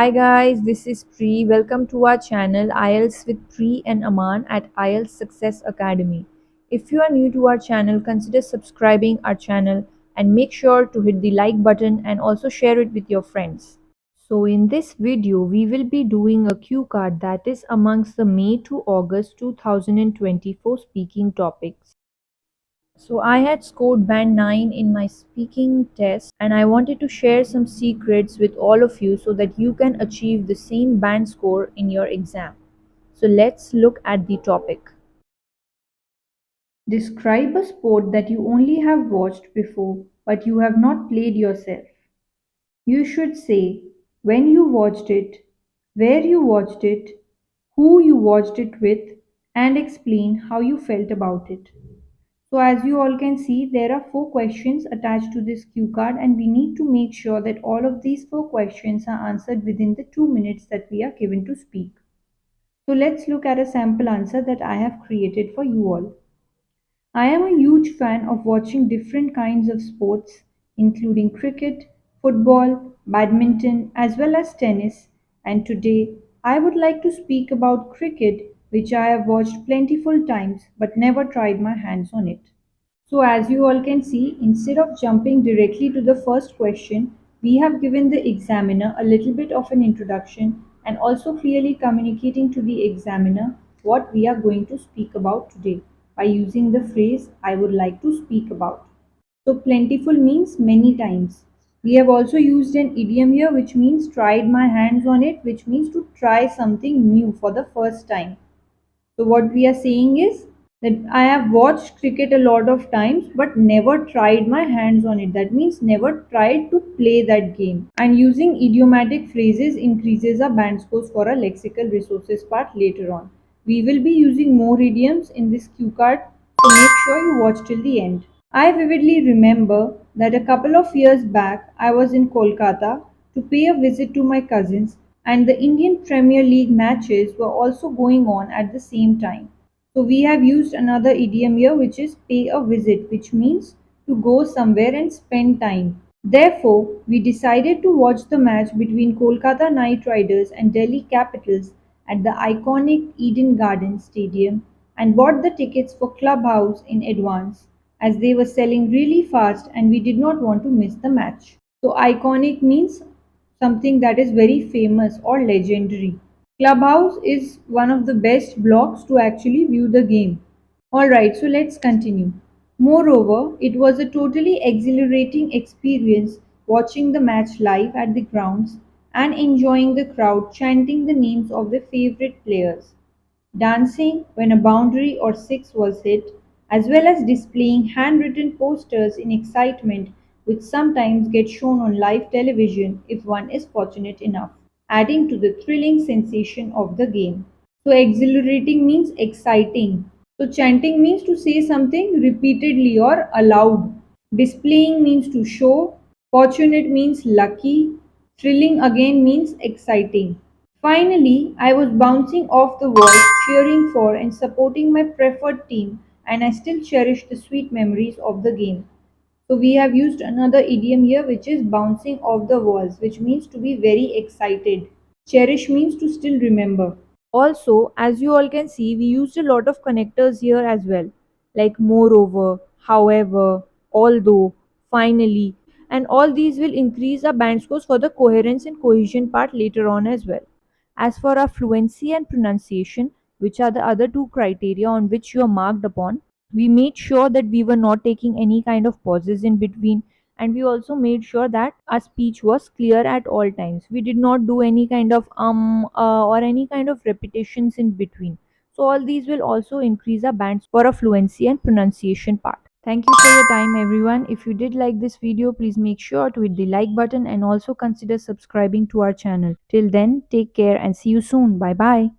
Hi guys, this is Pri. Welcome to our channel IELTS with Pri and Aman at IELTS Success Academy. If you are new to our channel, consider subscribing our channel and make sure to hit the like button and also share it with your friends. So in this video, we will be doing a cue card that is amongst the May to August 2024 speaking topics. So I had scored band 9 in my speaking test and I wanted to share some secrets with all of you so that you can achieve the same band score in your exam. So let's look at the topic. Describe a sport that you only have watched before but you have not played yourself. You should say when you watched it, where you watched it, who you watched it with, and explain how you felt about it. So as you all can see, there are 4 questions attached to this cue card and we need to make sure that all of these 4 questions are answered within the 2 minutes that we are given to speak. So let's look at a sample answer that I have created for you all. I am a huge fan of watching different kinds of sports, including cricket, football, badminton, as well as tennis. And today, I would like to speak about cricket, which I have watched plentiful times but never tried my hands on it. So as you all can see, instead of jumping directly to the first question, we have given the examiner a little bit of an introduction and also clearly communicating to the examiner what we are going to speak about today by using the phrase I would like to speak about. So plentiful means many times. We have also used an idiom here which means tried my hands on it, which means to try something new for the first time. So what we are saying is that I have watched cricket a lot of times but never tried my hands on it. That means never tried to play that game. And using idiomatic phrases increases our band scores for our lexical resources part later on. We will be using more idioms in this cue card, so make sure you watch till the end. I vividly remember that a couple of years back I was in Kolkata to pay a visit to my cousins and the Indian Premier League matches were also going on at the same time. So we have used another idiom here which is pay a visit, which means to go somewhere and spend time. Therefore, we decided to watch the match between Kolkata Knight Riders and Delhi Capitals at the iconic Eden Gardens Stadium and bought the tickets for Clubhouse in advance as they were selling really fast and we did not want to miss the match. So iconic means something that is very famous or legendary. Clubhouse is one of the best blocks to actually view the game. Alright, so let's continue. Moreover, it was a totally exhilarating experience watching the match live at the grounds and enjoying the crowd chanting the names of their favorite players, dancing when a boundary or six was hit, as well as displaying handwritten posters in excitement, which sometimes get shown on live television if one is fortunate enough, adding to the thrilling sensation of the game. So, exhilarating means exciting. So, chanting means to say something repeatedly or aloud. Displaying means to show. Fortunate means lucky. Thrilling again means exciting. Finally, I was bouncing off the walls, cheering for and supporting my preferred team, and I still cherish the sweet memories of the game. So, we have used another idiom here which is bouncing off the walls, which means to be very excited. Cherish means to still remember. Also, as you all can see, we used a lot of connectors here as well, like moreover, however, although, finally, and all these will increase our band scores for the coherence and cohesion part later on as well. As for our fluency and pronunciation, which are the other two criteria on which you are marked upon, we made sure that we were not taking any kind of pauses in between, and we also made sure that our speech was clear at all times. We did not do any kind of or any kind of repetitions in between. So all these will also increase our bands for a fluency and pronunciation part. Thank you for your time everyone. If you did like this video, please make sure to hit the like button and also consider subscribing to our channel. Till then, take care and see you soon. Bye bye.